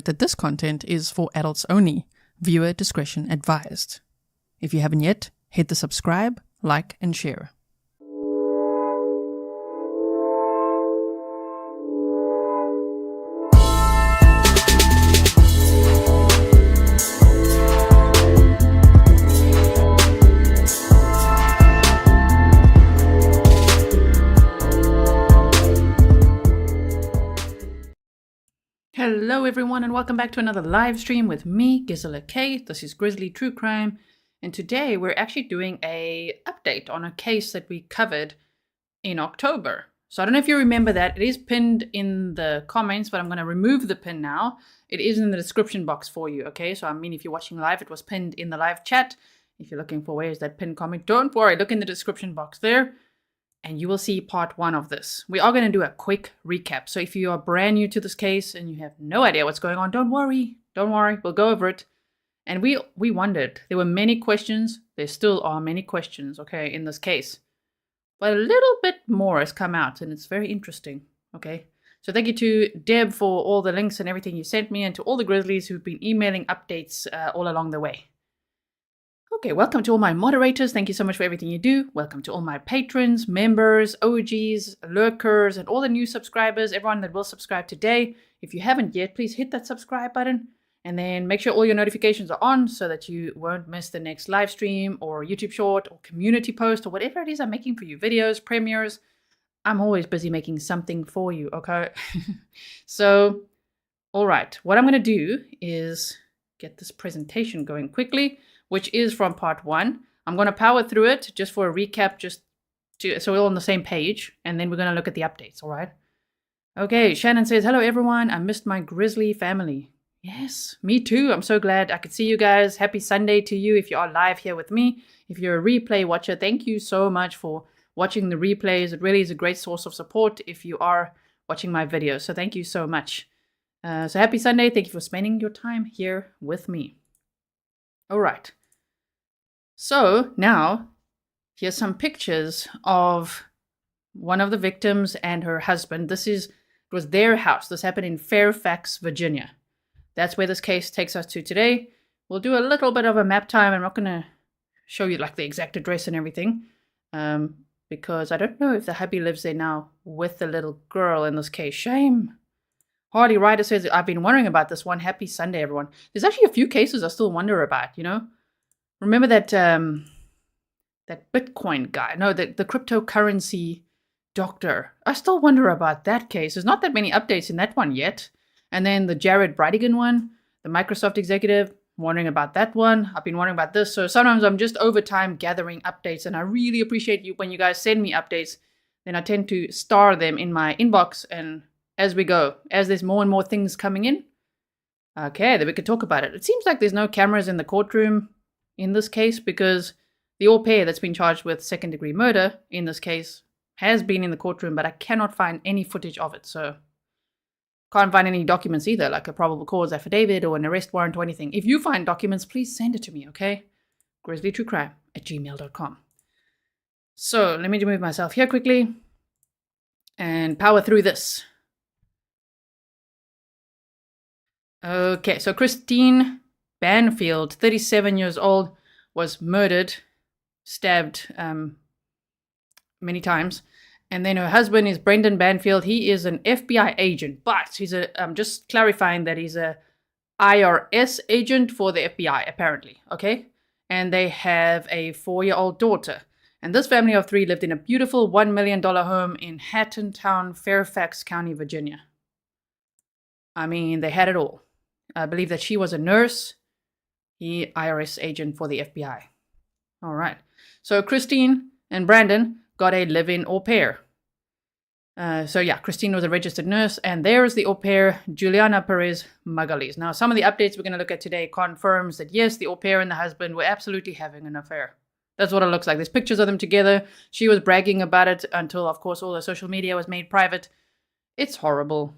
That this content is for adults only. Viewer discretion advised. If you haven't yet, hit the subscribe, like, and share. Hello everyone and welcome back to another live stream with me, Juliana Peres. This is Grizzly True Crime, and today we're actually doing a update on a case that we covered in October. So I don't know if you remember that. It is pinned in the comments, but I'm going to remove the pin now. It is in the description box for you, okay? So I mean, if you're watching live, it was pinned in the live chat. If you're looking for where's that pinned comment, don't worry, look in the description box there. And you will see part one of this. We are going to do a quick recap. So if you are brand new to this case and you have no idea what's going on, don't worry. Don't worry. We'll go over it. And we wondered. There were many questions. There still are many questions, okay, in this case. But a little bit more has come out and it's very interesting, okay? So thank you to Deb for all the links and everything you sent me and to all the Grizzlies who've been emailing updates all along the way. Okay, welcome to all my moderators. Thank you so much for everything you do. Welcome to all my patrons, members, OGs, lurkers, and all the new subscribers, everyone that will subscribe today. If you haven't yet, please hit that subscribe button and then make sure all your notifications are on so that you won't miss the next live stream or YouTube short or community post or whatever it is I'm making for you. Videos, premieres. I'm always busy making something for you, okay? So, all right. What I'm going to do is get this presentation going quickly, which is from part one. I'm going to power through it just for a recap, so we're all on the same page, and then we're going to look at the updates, all right? Okay, Shannon says, hello everyone, I missed my Grizzly family. Yes, me too. I'm so glad I could see you guys. Happy Sunday to you if you are live here with me. If you're a replay watcher, thank you so much for watching the replays. It really is a great source of support if you are watching my videos, so thank you so much. So happy Sunday. Thank you for spending your time here with me. All right. So now, here's some pictures of one of the victims and her husband. It was their house. This happened in Fairfax, Virginia. That's where this case takes us to today. We'll do a little bit of a map time. I'm not going to show you like the exact address and everything, because I don't know if the hubby lives there now with the little girl in this case. Shame. Hardy Ryder says, I've been wondering about this one. Happy Sunday, everyone. There's actually a few cases I still wonder about, you know? Remember that that Bitcoin guy? No, the cryptocurrency doctor. I still wonder about that case. There's not that many updates in that one yet. And then the Jared Bridigan one, the Microsoft executive, wondering about that one. I've been wondering about this. So sometimes I'm just over time gathering updates, and I really appreciate you when you guys send me updates. Then I tend to star them in my inbox, and as we go, as there's more and more things coming in, okay, then we could talk about it. It seems like there's no cameras in the courtroom in this case, because the au pair that's been charged with second-degree murder in this case has been in the courtroom, but I cannot find any footage of it. So can't find any documents either, like a probable cause affidavit or an arrest warrant or anything. If you find documents, please send it to me, okay? grizzlytruecrime@gmail.com. So let me move myself here quickly and power through this. Okay, so Christine Banfield, 37 years old, was murdered, stabbed many times. And then her husband is Brendan Banfield. He is an FBI agent, but he's just clarifying that he's a IRS agent for the FBI, apparently, okay? And they have a 4-year-old daughter. And this family of 3 lived in a beautiful $1 million home in Hattontown, Fairfax County, Virginia. I mean, they had it all. I believe that she was a nurse, he IRS agent for the FBI. All right. So Christine and Brandon got a live-in au pair. Christine was a registered nurse, and there's the au pair, Juliana Peres Magalhaes. Now, some of the updates we're going to look at today confirms that, yes, the au pair and the husband were absolutely having an affair. That's what it looks like. There's pictures of them together. She was bragging about it until, of course, all the social media was made private. It's horrible.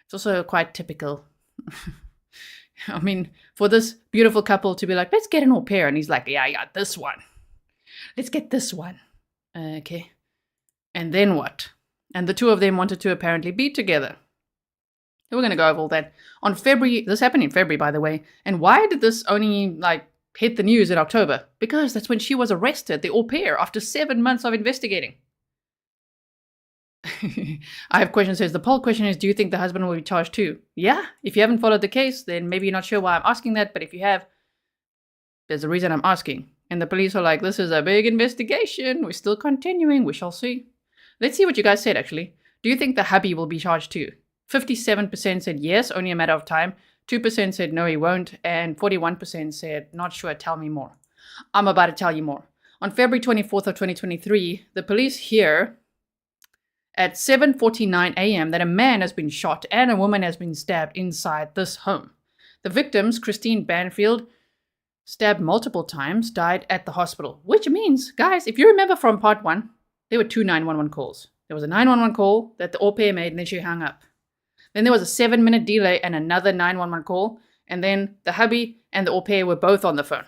It's also quite typical. I mean, for this beautiful couple to be like, let's get an au pair. And he's like, yeah, this one. Let's get this one. Okay. And then what? And the two of them wanted to apparently be together. We're going to go over all that. On February, this happened in February, by the way. And why did this only hit the news in October? Because that's when she was arrested, the au pair, after 7 months of investigating. I have questions. Says the poll question is, do you think the husband will be charged too? Yeah. If you haven't followed the case, then maybe you're not sure why I'm asking that. But if you have, there's a reason I'm asking. And the police are like, this is a big investigation. We're still continuing. We shall see. Let's see what you guys said, actually. Do you think the hubby will be charged too? 57% said yes, only a matter of time. 2% said no, he won't. And 41% said, not sure, tell me more. I'm about to tell you more. On February 24th of 2023, the police hear at 7:49 a.m. that a man has been shot and a woman has been stabbed inside this home. The victims, Christine Banfield, stabbed multiple times, died at the hospital. Which means, guys, if you remember from part 1, there were 2 911 calls. There was a 911 call that the au pair made and then she hung up. Then there was a 7-minute delay and another 911 call. And then the hubby and the au pair were both on the phone.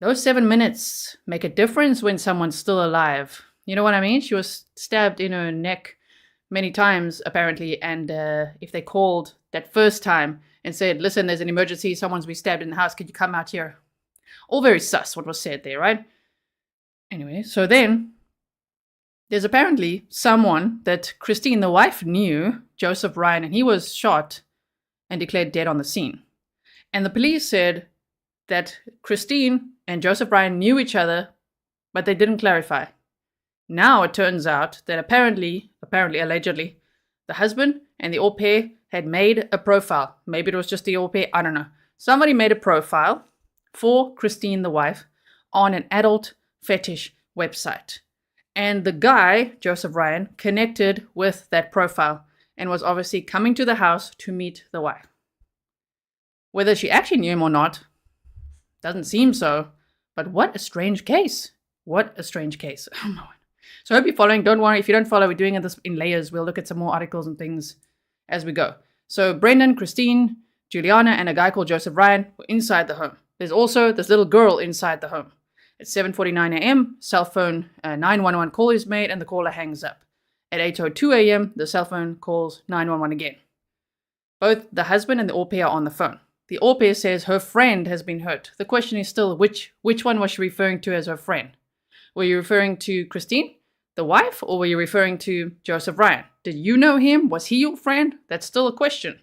Those 7 minutes make a difference when someone's still alive. You know what I mean? She was stabbed in her neck many times, apparently. And if they called that first time and said, listen, there's an emergency, someone's been stabbed in the house, could you come out here? All very sus, what was said there, right? Anyway, so then there's apparently someone that Christine, the wife, knew, Joseph Ryan, and he was shot and declared dead on the scene. And the police said that Christine and Joseph Ryan knew each other, but they didn't clarify. Now it turns out that apparently, allegedly, the husband and the au pair had made a profile. Maybe it was just the au pair, I don't know. Somebody made a profile for Christine, the wife, on an adult fetish website. And the guy, Joseph Ryan, connected with that profile and was obviously coming to the house to meet the wife. Whether she actually knew him or not, doesn't seem so. But what a strange case. What a strange case. Oh my. So I hope you're following. Don't worry, if you don't follow, we're doing this in layers. We'll look at some more articles and things as we go. So Brendan, Christine, Juliana, and a guy called Joseph Ryan were inside the home. There's also this little girl inside the home. At 7:49 a.m., cell phone 911 call is made and the caller hangs up. At 8:02 a.m., the cell phone calls 911 again. Both the husband and the au pair are on the phone. The au pair says her friend has been hurt. The question is still, which one was she referring to as her friend? Were you referring to Christine, the wife, or were you referring to Joseph Ryan? Did you know him? Was he your friend? That's still a question.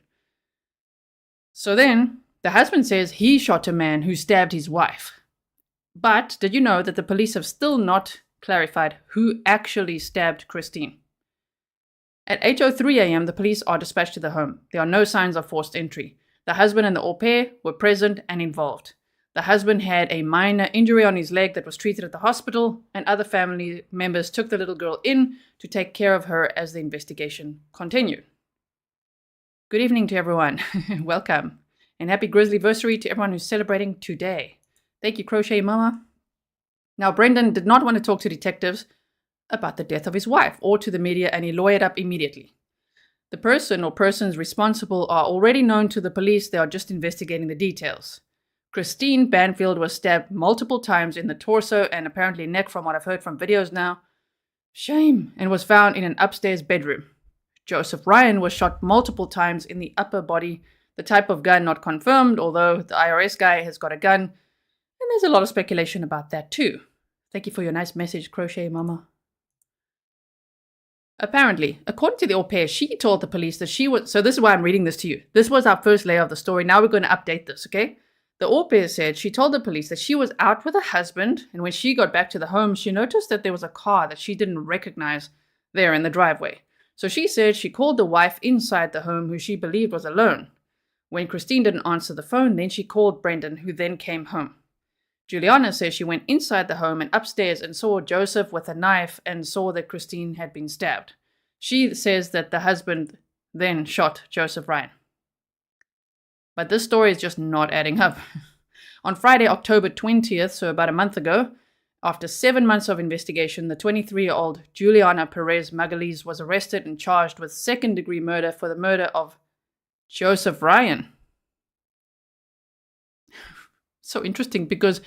So then, the husband says he shot a man who stabbed his wife. But did you know that the police have still not clarified who actually stabbed Christine? At 8:03 a.m., the police are dispatched to the home. There are no signs of forced entry. The husband and the au pair were present and involved. The husband had a minor injury on his leg that was treated at the hospital, and other family members took the little girl in to take care of her as the investigation continued. Good evening to everyone. Welcome. And happy Grizzly anniversary to everyone who's celebrating today. Thank you, Crochet Mama. Now, Brendan did not want to talk to detectives about the death of his wife or to the media, and he lawyered up immediately. The person or persons responsible are already known to the police. They are just investigating the details. Christine Banfield was stabbed multiple times in the torso and apparently neck, from what I've heard from videos now. Shame. And was found in an upstairs bedroom. Joseph Ryan was shot multiple times in the upper body. The type of gun not confirmed, although the IRS guy has got a gun. And there's a lot of speculation about that too. Thank you for your nice message, Crochet Mama. Apparently, according to the au pair, she told the police that she was... So this is why I'm reading this to you. This was our first layer of the story. Now we're going to update this, okay? The au pair said she told the police that she was out with her husband, and when she got back to the home, she noticed that there was a car that she didn't recognize there in the driveway. So she said she called the wife inside the home, who she believed was alone. When Christine didn't answer the phone, then she called Brendan, who then came home. Juliana says she went inside the home and upstairs and saw Joseph with a knife and saw that Christine had been stabbed. She says that the husband then shot Joseph Ryan. But this story is just not adding up. On Friday, October 20th, so about a month ago, after 7 months of investigation, the 23-year-old Juliana Peres Magalhaes was arrested and charged with second-degree murder for the murder of Joseph Ryan. So interesting, because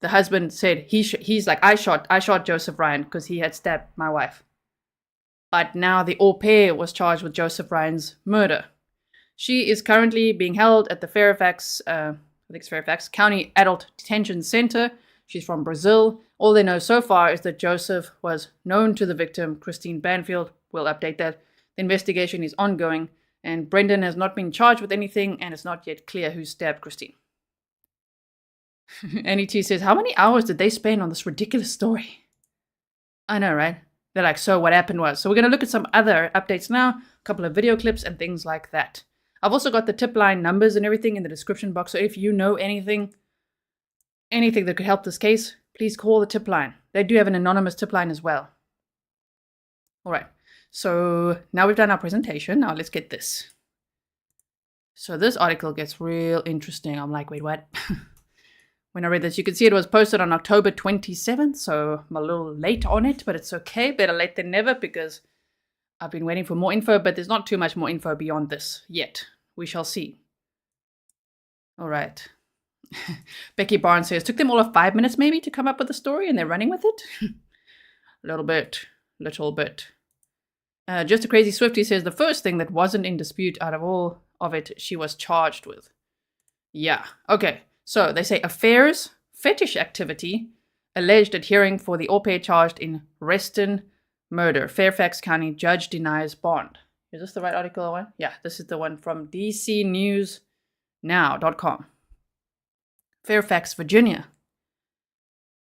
the husband said he's like, I shot Joseph Ryan because he had stabbed my wife. But now the au pair was charged with Joseph Ryan's murder. She is currently being held at the Fairfax, Fairfax County Adult Detention Center. She's from Brazil. All they know so far is that Joseph was known to the victim, Christine Banfield. We'll update that. The investigation is ongoing, and Brendan has not been charged with anything, and it's not yet clear who stabbed Christine. NET says, how many hours did they spend on this ridiculous story? I know, right? They're like, so what happened was. So we're going to look at some other updates now, a couple of video clips and things like that. I've also got the tip line numbers and everything in the description box. So if you know anything that could help this case, please call the tip line. They do have an anonymous tip line as well. All right. So now we've done our presentation. Now let's get this. So this article gets real interesting. I'm like, wait, what? When I read this, you can see it was posted on October 27th. So I'm a little late on it, but it's okay. Better late than never, because I've been waiting for more info, but there's not too much more info beyond this yet. We shall see. All right. Becky Barnes says, took them all of 5 minutes maybe to come up with a story and they're running with it? Little bit. Just a Crazy Swifty says, the first thing that wasn't in dispute out of all of it, she was charged with. Yeah. Okay. So they say affairs, fetish activity, alleged at hearing for the au pair charged in Reston murder. Fairfax County judge denies bond. Is this the right article I want? Yeah, this is the one from dcnewsnow.com. Fairfax, Virginia.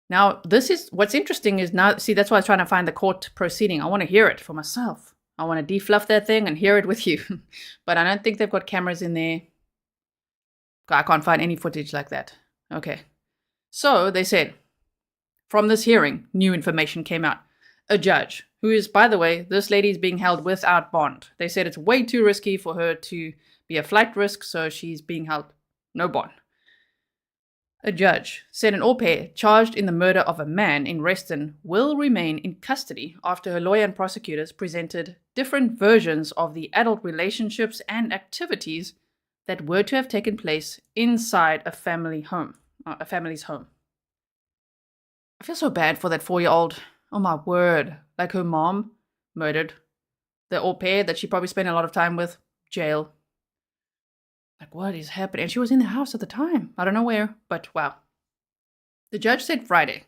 Now, this is what's interesting is now, see, that's why I was trying to find the court proceeding. I want to hear it for myself. I want to defluff that thing and hear it with you. But I don't think they've got cameras in there. I can't find any footage like that. Okay. So they said, from this hearing, new information came out. A judge, who is, by the way, this lady is being held without bond. They said it's way too risky for her to be a flight risk, so she's being held no bond. A judge said an au pair charged in the murder of a man in Reston will remain in custody after her lawyer and prosecutors presented different versions of the adult relationships and activities that were to have taken place inside a family's home. I feel so bad for that 4-year-old. Oh my word. Like her mom murdered the au pair that she probably spent a lot of time with. Jail. Like, what is happening? And she was in the house at the time. I don't know where, but wow. The judge said Friday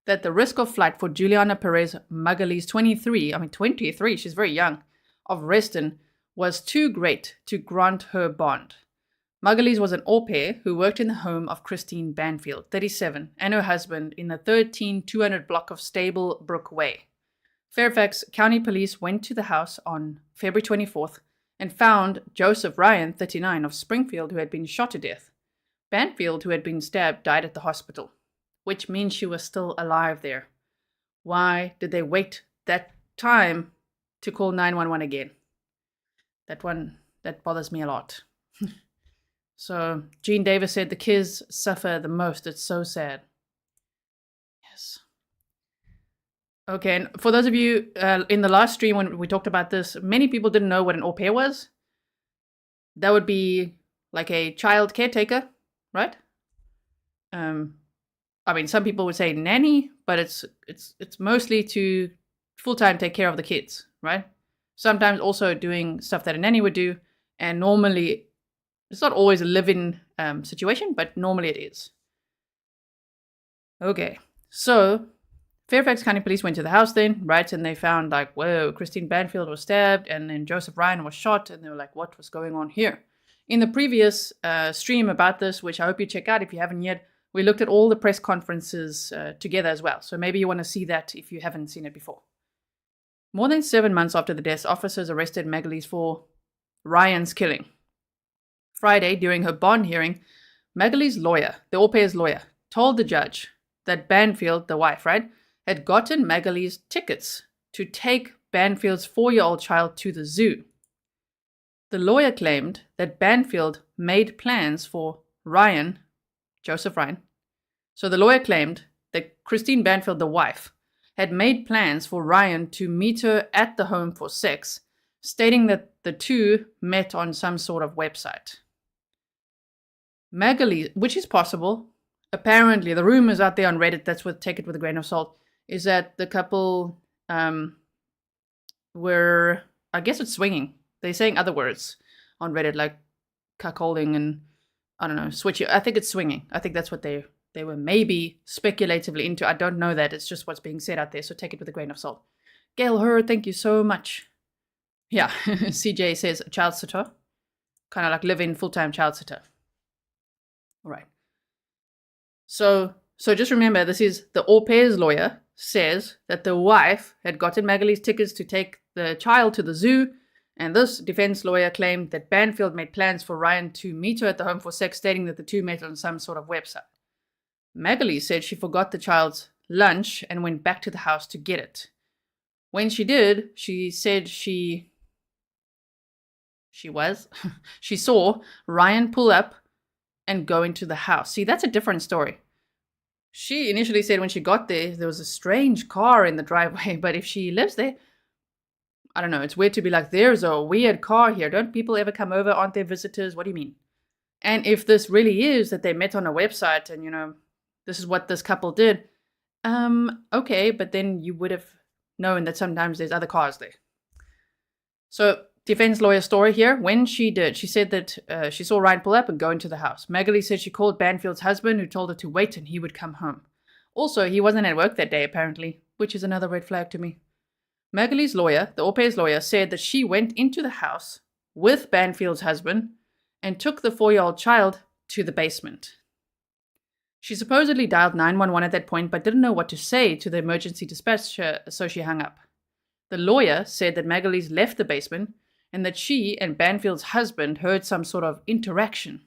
that the risk of flight for Juliana Peres Magalhaes, 23, she's very young, of Reston, was too great to grant her bond. Magalhaes was an au pair who worked in the home of Christine Banfield, 37, and her husband in the 13200 block of Stable Brook Way. Fairfax County Police went to the house on February 24th and found Joseph Ryan, 39, of Springfield, who had been shot to death. Banfield, who had been stabbed, died at the hospital, which means she was still alive there. Why did they wait that time to call 911 again? That bothers me a lot. So, Jean Davis said the kids suffer the most. It's so sad. Yes. Okay, and for those of you in the last stream when we talked about this, many people didn't know what an au pair was. That would be like a child caretaker, right? Some people would say nanny, but it's mostly to full-time take care of the kids, right? Sometimes also doing stuff that a nanny would do, and normally it's not always a live-in situation, but normally it is. Okay, so Fairfax County Police went to the house then, right? And they found like, whoa, Christine Banfield was stabbed and then Joseph Ryan was shot. And they were like, what was going on here? In the previous stream about this, which I hope you check out if you haven't yet, we looked at all the press conferences together as well. So maybe you want to see that if you haven't seen it before. More than 7 months after the death, officers arrested Magalhaes for Ryan's killing. Friday, during her bond hearing, Magalhaes' lawyer, the au pair's lawyer, told the judge that Banfield, the wife, right, had gotten Magalhaes tickets to take Banfield's 4-year-old child to the zoo. The lawyer claimed that Banfield made plans for Ryan, Joseph Ryan. So the lawyer claimed that Christine Banfield, the wife, had made plans for Ryan to meet her at the home for sex, stating that the two met on some sort of website. Magalhaes, which is possible, apparently, the rumors out there on Reddit, take it with a grain of salt, is that the couple were, I guess it's swinging. They're saying other words on Reddit, like cuckolding and, I don't know, switchy. I think it's swinging. I think that's what they were maybe speculatively into. I don't know that. It's just what's being said out there, so take it with a grain of salt. Gail Her, thank you so much. Yeah, CJ says child sitter. Kind of like live-in full-time child sitter. All right. So just remember, this is the au pair's lawyer says that the wife had gotten Magalhaes tickets to take the child to the zoo, and this defense lawyer claimed that Banfield made plans for Ryan to meet her at the home for sex, stating that the two met on some sort of website. Magalhaes said she forgot the child's lunch and went back to the house to get it. When she did, she said she saw Ryan pull up and go into the house. See, that's a different story. She initially said when she got there was a strange car in the driveway, but if she lives there, I don't know, it's weird to be like, there's a weird car here. Don't people ever come over? Aren't there visitors? What do you mean? And if this really is that they met on a website and, you know, this is what this couple did, okay, but then you would have known that sometimes there's other cars there. So, defense lawyer story here. When she did, she said that she saw Ryan pull up and go into the house. Magalhaes said she called Banfield's husband, who told her to wait and he would come home. Also, he wasn't at work that day, apparently, which is another red flag to me. Magalhaes' lawyer, the au pair's lawyer, said that she went into the house with Banfield's husband and took the 4-year-old child to the basement. She supposedly dialed 911 at that point, but didn't know what to say to the emergency dispatcher, so she hung up. The lawyer said that Magalhaes left the basement and that she and Banfield's husband heard some sort of interaction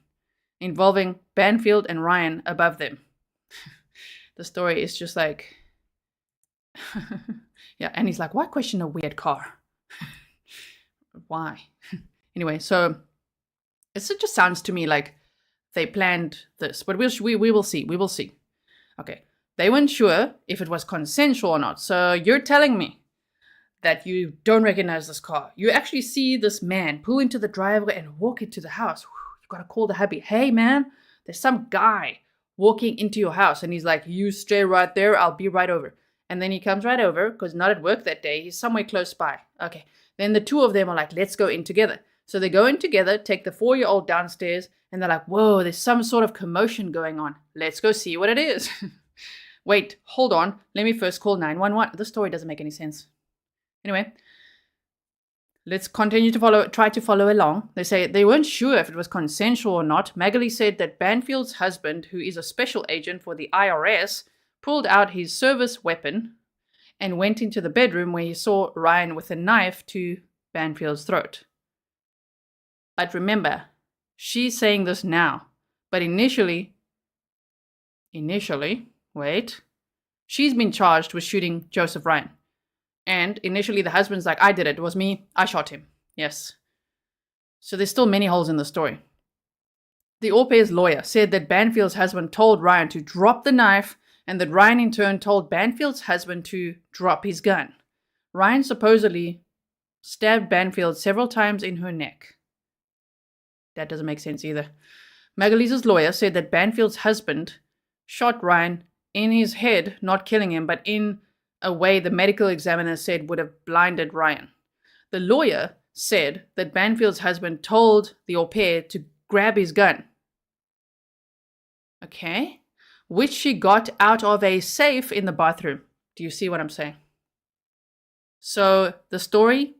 involving Banfield and Ryan above them. The story is just like, yeah, and he's like, why question a weird car? Why? Anyway, so it just sounds to me like they planned this, but we will see. We will see. Okay, they weren't sure if it was consensual or not. So you're telling me that you don't recognize this car. You actually see this man pull into the driveway and walk into the house. You've got to call the hubby. Hey, man, there's some guy walking into your house. And he's like, you stay right there. I'll be right over. And then he comes right over because not at work that day. He's somewhere close by. Okay. Then the two of them are like, let's go in together. So they go in together, take the 4-year-old downstairs, and they're like, whoa, there's some sort of commotion going on. Let's go see what it is. Wait, hold on. Let me first call 911. This story doesn't make any sense. Anyway, let's continue to try to follow along. They say they weren't sure if it was consensual or not. Magalhaes said that Banfield's husband, who is a special agent for the IRS, pulled out his service weapon and went into the bedroom where he saw Ryan with a knife to Banfield's throat. But remember, she's saying this now. But initially, she's been charged with shooting Joseph Ryan. And initially the husband's like, I did it. It was me. I shot him. Yes. So there's still many holes in the story. The au pair's lawyer said that Banfield's husband told Ryan to drop the knife and that Ryan in turn told Banfield's husband to drop his gun. Ryan supposedly stabbed Banfield several times in her neck. That doesn't make sense either. Magalhaes' lawyer said that Banfield's husband shot Ryan in his head, not killing him, but in a way the medical examiner said would have blinded Ryan. The lawyer said that Banfield's husband told the au pair to grab his gun. Okay. Which she got out of a safe in the bathroom. Do you see what I'm saying? So the story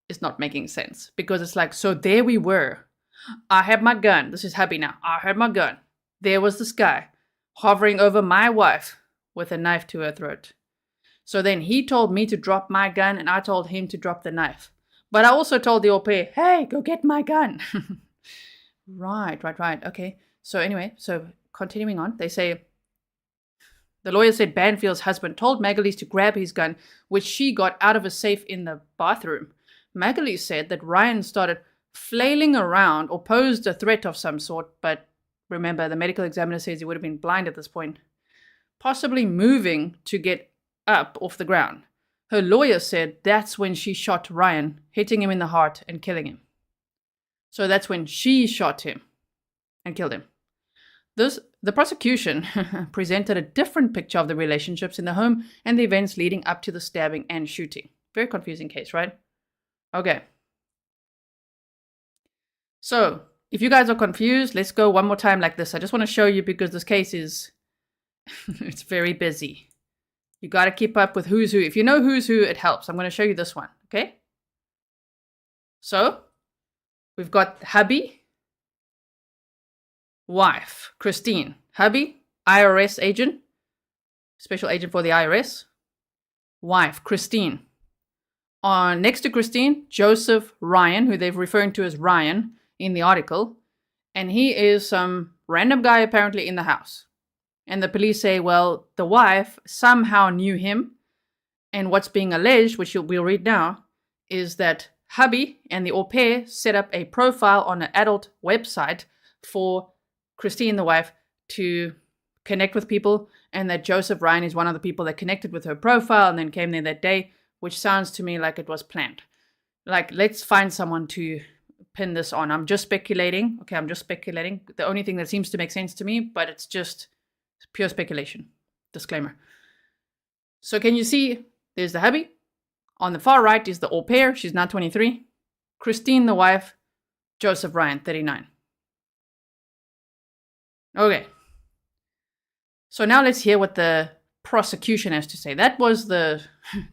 is not making sense because it's like, so there we were. I had my gun. This is hubby now. I had my gun. There was this guy hovering over my wife with a knife to her throat. So then he told me to drop my gun and I told him to drop the knife. But I also told the au pair, hey, go get my gun. Right. Okay. So anyway, continuing on, they say, the lawyer said Banfield's husband told Magalhaes to grab his gun, which she got out of a safe in the bathroom. Magalhaes said that Ryan started flailing around or posed a threat of some sort, but remember, the medical examiner says he would have been blind at this point, possibly moving to get up off the ground. Her lawyer said that's when she shot Ryan, hitting him in the heart and killing him. So that's when she shot him and killed him. The prosecution presented a different picture of the relationships in the home and the events leading up to the stabbing and shooting. Very confusing case, right? Okay. So, if you guys are confused, let's go one more time like this. I just want to show you because this case is, it's very busy. You got to keep up with who's who. If you know who's who, it helps. I'm going to show you this one, okay? So, we've got hubby, wife, Christine. Hubby, IRS agent, special agent for the IRS. Wife, Christine. Next to Christine, Joseph Ryan, who they're referring to as Ryan in the article. And he is some random guy apparently in the house. And the police say, well, the wife somehow knew him. And what's being alleged, which we'll read now, is that hubby and the au pair set up a profile on an adult website for Christine, the wife, to connect with people. And that Joseph Ryan is one of the people that connected with her profile and then came there that day, which sounds to me like it was planned. Like, let's find someone to pin this on. I'm just speculating. Okay, I'm just speculating. The only thing that seems to make sense to me, but it's just pure speculation. Disclaimer. So can you see, there's the hubby. On the far right is the au pair. She's now 23. Christine, the wife. Joseph Ryan, 39. Okay. So now let's hear what the prosecution has to say. That was the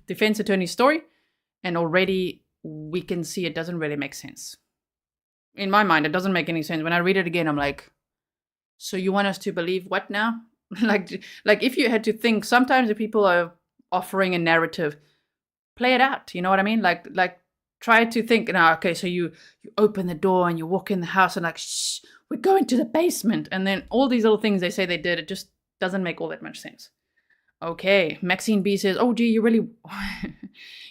defense attorney's story, and already we can see it doesn't really make sense. In my mind, it doesn't make any sense. When I read it again, I'm like, so you want us to believe what now? like if you had to think, sometimes if people are offering a narrative, play it out. You know what I mean? Like try to think, now, okay, so you open the door and you walk in the house and like, shh, we're going to the basement. And then all these little things they say they did, it just doesn't make all that much sense. Okay, Maxine B says, oh, gee, you really,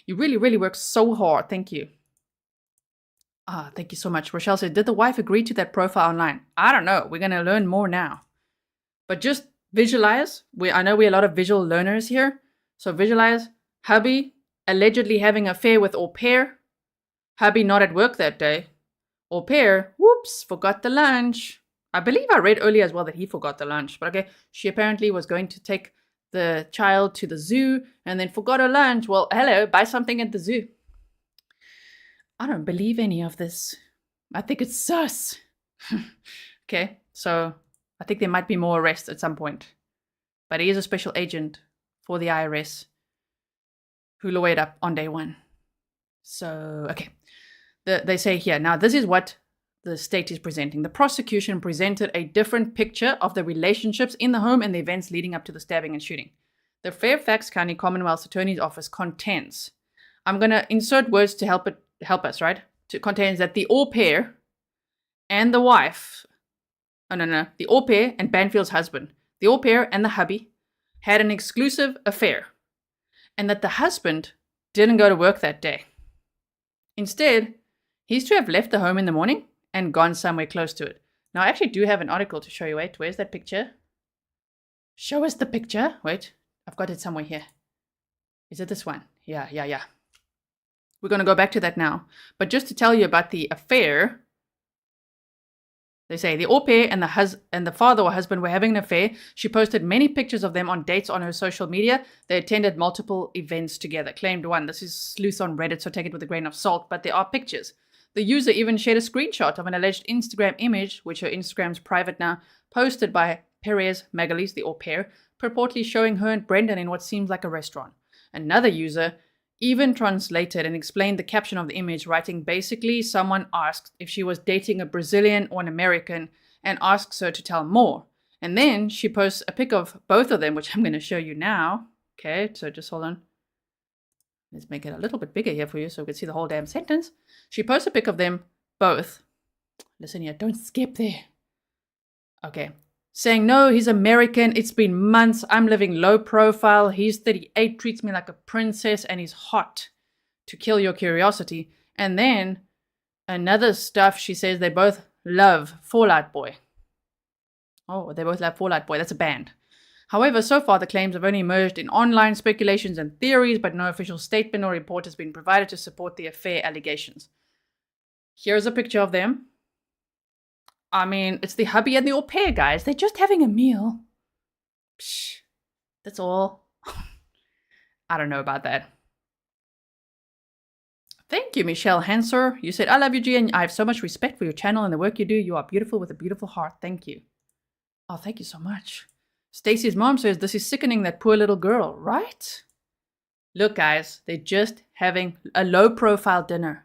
you really worked so hard. Thank you. Thank you so much. Rochelle said, did the wife agree to that profile online? I don't know. We're going to learn more now. But just visualize. I know we're a lot of visual learners here. So visualize hubby allegedly having an affair with au pair. Hubby not at work that day. Au pair, whoops, forgot the lunch. I believe I read earlier as well that he forgot the lunch. But okay, she apparently was going to take the child to the zoo and then forgot her lunch. Well, hello, buy something at the zoo. I don't believe any of this. I think it's sus. Okay, so I think there might be more arrests at some point. But he is a special agent for the IRS who lawyered up on day one. So, okay. They say here, now this is what the state is presenting. The prosecution presented a different picture of the relationships in the home and the events leading up to the stabbing and shooting. The Fairfax County Commonwealth Attorney's Office contends. I'm going to insert words to help us, right? To contains that the au pair and the wife, the au pair and Banfield's husband, the au pair and the hubby had an exclusive affair, and that the husband didn't go to work that day. Instead, he's to have left the home in the morning and gone somewhere close to it. Now, I actually do have an article to show you. Wait, where's that picture? Show us the picture. Wait, I've got it somewhere here. Is it this one? Yeah. We're going to go back to that now. But just to tell you about the affair, they say the au pair and the father or husband were having an affair. She posted many pictures of them on dates on her social media. They attended multiple events together. Claimed one. This is sleuth on Reddit, so take it with a grain of salt, but there are pictures. The user even shared a screenshot of an alleged Instagram image, which her Instagram's private now, posted by Peres Magalhaes, the au pair, purportedly showing her and Brendan in what seems like a restaurant. Another user even translated and explained the caption of the image, writing basically someone asked if she was dating a Brazilian or an American and asks her to tell more. And then she posts a pic of both of them, which I'm going to show you now. Okay, so just hold on. Let's make it a little bit bigger here for you so we can see the whole damn sentence. She posts a pic of them both. Listen here, don't skip there. Okay. Saying, no, he's American. It's been months. I'm living low profile. He's 38, treats me like a princess, and he's hot. To kill your curiosity. And then another stuff, she says they both love Fall Out Boy. Oh, they both love Fall Out Boy. That's a band. However, so far the claims have only emerged in online speculations and theories, but no official statement or report has been provided to support the affair allegations. Here's a picture of them. I mean, it's the hubby and the au pair, guys. They're just having a meal. Psh, that's all. I don't know about that. Thank you, Michelle Hanser. You said, I love you, G, and I have so much respect for your channel and the work you do. You are beautiful with a beautiful heart. Thank you. Oh, thank you so much. Stacy's mom says, this is sickening, that poor little girl, right? Look, guys, they're just having a low-profile dinner.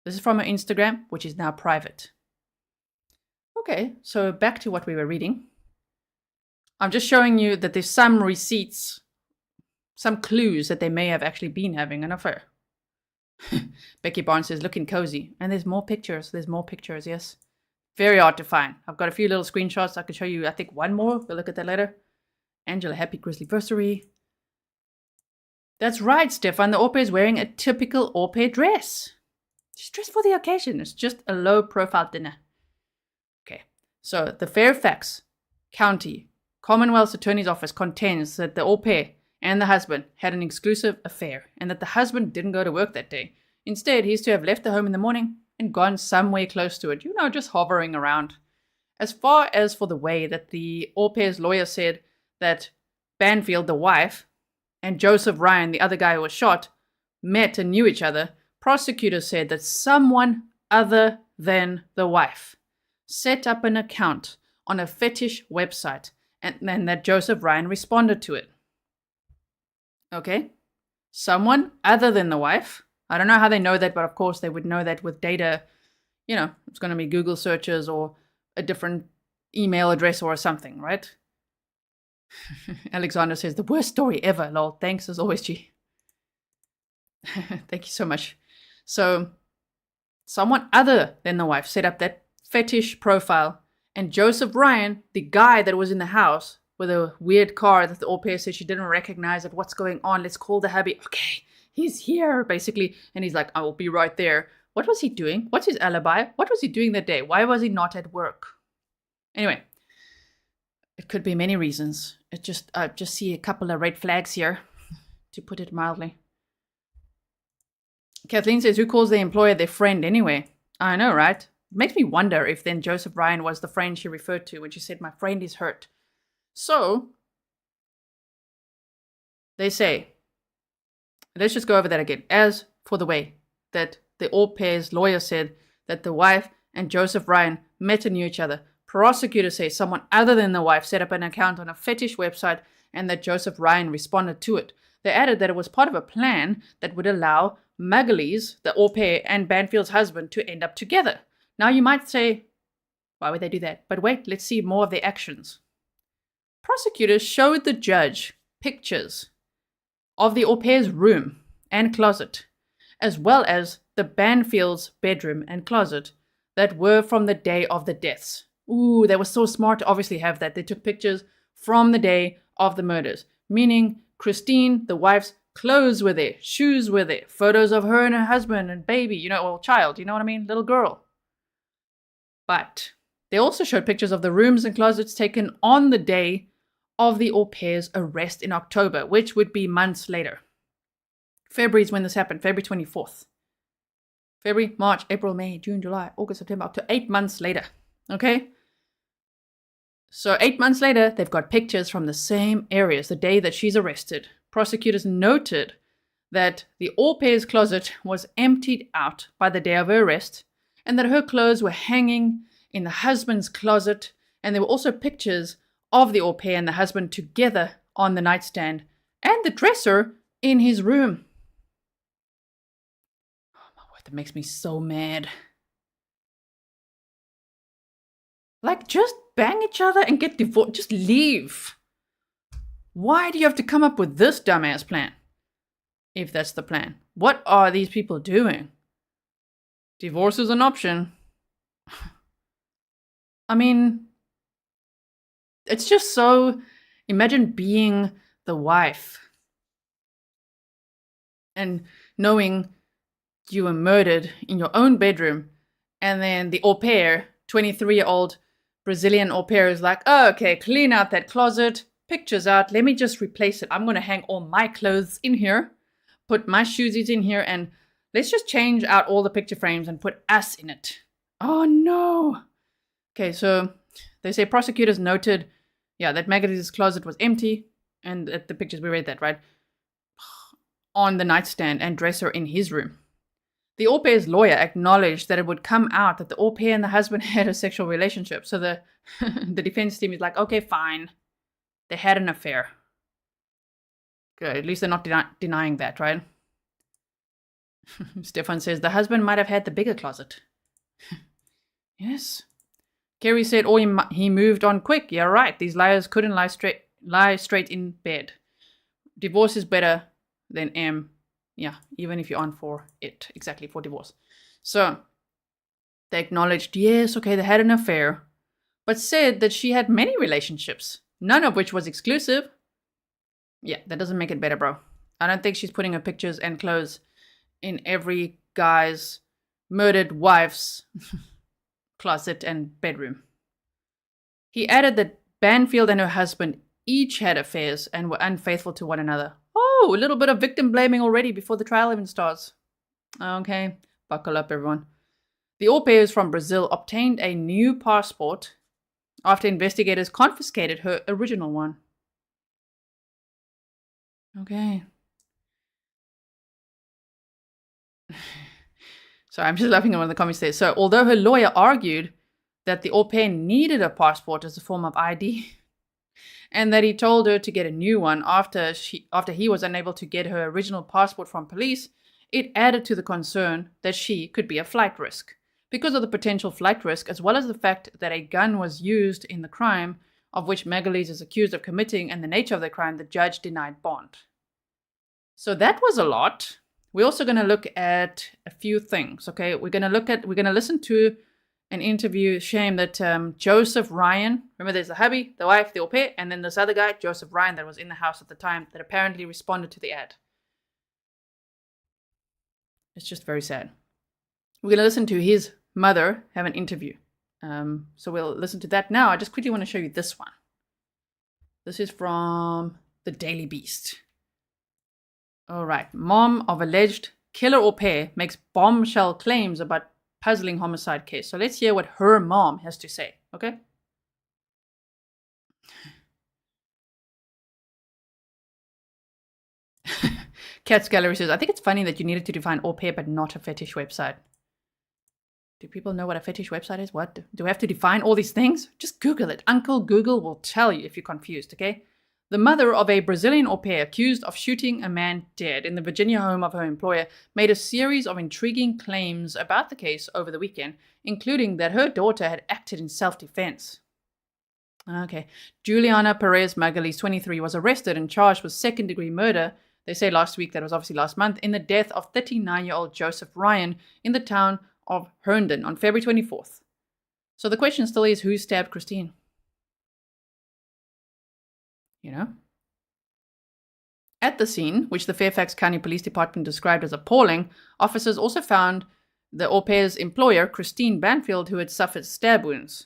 This is from her Instagram, which is now private. Okay, so back to what we were reading. I'm just showing you that there's some receipts, some clues that they may have actually been having an affair. Becky Barnes says, looking cozy. And there's more pictures. There's more pictures, yes. Very hard to find. I've got a few little screenshots. I can show you, I think, one more. We'll look at that later. Angela, happy Grizzlyversary. That's right, Stefan. The au pair is wearing a typical au pair dress. She's dressed for the occasion. It's just a low-profile dinner. Okay, so the Fairfax County Commonwealth's Attorney's Office contends that the au pair and the husband had an exclusive affair, and that the husband didn't go to work that day. Instead, he's to have left the home in the morning and gone somewhere close to it, just hovering around. As far as for the way that the au pair's lawyer said that Banfield, the wife, and Joseph Ryan, the other guy who was shot, met and knew each other, prosecutors said that someone other than the wife set up an account on a Fetish website, and that Joseph Ryan responded to it. Okay? Someone other than the wife. I don't know how they know that, but of course they would know that with data. It's going to be Google searches or a different email address or something, right? Alexander says, the worst story ever, lol. Thanks as always, G. Thank you so much. So, someone other than the wife set up that Fetish profile, and Joseph Ryan, the guy that was in the house with a weird car that the au pair said she didn't recognize it. What's going on? Let's call the hubby. Okay, he's here, basically. And he's like, I will be right there. What was he doing? What's his alibi? What was he doing that day? Why was he not at work? Anyway, it could be many reasons. I just see a couple of red flags here, to put it mildly. Kathleen says, who calls their employer their friend anyway? I know, right? It makes me wonder if then Joseph Ryan was the friend she referred to when she said, my friend is hurt. So, they say, let's just go over that again. As for the way that the au pair's lawyer said that the wife and Joseph Ryan met and knew each other, prosecutors say someone other than the wife set up an account on a Fetish website and that Joseph Ryan responded to it. They added that it was part of a plan that would allow Magalhaes, the au pair, and Banfield's husband to end up together. Now you might say, why would they do that? But wait, let's see more of their actions. Prosecutors showed the judge pictures of the au pair's room and closet, as well as the Banfield's bedroom and closet that were from the day of the deaths. Ooh, they were so smart to obviously have that. They took pictures from the day of the murders, meaning Christine, the wife's clothes were there, shoes were there, photos of her and her husband and baby, or child, you know what I mean? Little girl. But they also showed pictures of the rooms and closets taken on the day of the au pair's arrest in October, which would be months later. February is when this happened, February 24th. February, March, April, May, June, July, August, September, October, 8 months later. Okay? So 8 months later, they've got pictures from the same areas, the day that she's arrested. Prosecutors noted that the au pair's closet was emptied out by the day of her arrest, and that her clothes were hanging in the husband's closet, and there were also pictures of the au pair and the husband together on the nightstand, and the dresser in his room. Oh my word, that makes me so mad. Like, just bang each other and get divorced. Just leave. Why do you have to come up with this dumbass plan? If that's the plan. What are these people doing? Divorce is an option. I mean, it's just so... Imagine being the wife and knowing you were murdered in your own bedroom, and then the au pair, 23-year-old Brazilian au pair, is like, oh, okay, clean out that closet, pictures out, let me just replace it. I'm going to hang all my clothes in here, put my shoesies in here, and let's just change out all the picture frames and put us in it. Oh, no. Okay, so they say prosecutors noted, that Magalhaes' closet was empty, and at the pictures, we read that, right? On the nightstand and dresser in his room. The au pair's lawyer acknowledged that it would come out that the au pair and the husband had a sexual relationship. So the defense team is like, okay, fine. They had an affair. Good. At least they're not denying that, right? Stefan says the husband might have had the bigger closet. Yes. Kerry said, oh, he moved on quick. Yeah, right. These liars couldn't lie straight in bed. Divorce is better than M. Yeah, even if you aren't for it. Exactly, for divorce. So, they acknowledged, yes, okay, they had an affair, but said that she had many relationships, none of which was exclusive. Yeah, that doesn't make it better, bro. I don't think she's putting her pictures and clothes in every guy's murdered wife's closet and bedroom. He added that Banfield and her husband each had affairs and were unfaithful to one another. Oh, a little bit of victim blaming already before the trial even starts. Okay, buckle up, everyone. The au pair from Brazil obtained a new passport after investigators confiscated her original one. Okay. Sorry, I'm just laughing at one of the comments there. So, although her lawyer argued that the au pair needed a passport as a form of ID, and that he told her to get a new one after he was unable to get her original passport from police, it added to the concern that she could be a flight risk. Because of the potential flight risk, as well as the fact that a gun was used in the crime of which Magalhaes is accused of committing and the nature of the crime, the judge denied bond. So that was a lot. We're also going to look at a few things, okay? We're going to listen to an interview. Shame that Joseph Ryan, remember there's the hubby, the wife, the au pair, and then this other guy, Joseph Ryan, that was in the house at the time, that apparently responded to the ad. It's just very sad. We're going to listen to his mother have an interview. So we'll listen to that now. I just quickly want to show you this one. This is from the Daily Beast. All right. Mom of alleged killer au pair makes bombshell claims about puzzling homicide case. So let's hear what her mom has to say, okay? Cat's Gallery says, I think it's funny that you needed to define au pair but not a fetish website. Do people know what a fetish website is? What? Do we have to define all these things? Just Google it. Uncle Google will tell you if you're confused, okay? The mother of a Brazilian au pair accused of shooting a man dead in the Virginia home of her employer made a series of intriguing claims about the case over the weekend, including that her daughter had acted in self-defense. Okay. Juliana Peres Magalhaes, 23, was arrested and charged with second-degree murder. They say last week, that was obviously last month, in the death of 39-year-old Joseph Ryan in the town of Herndon on February 24th. So the question still is, who stabbed Christine? You know? At the scene, which the Fairfax County Police Department described as appalling, officers also found the au pair's employer, Christine Banfield, who had suffered stab wounds.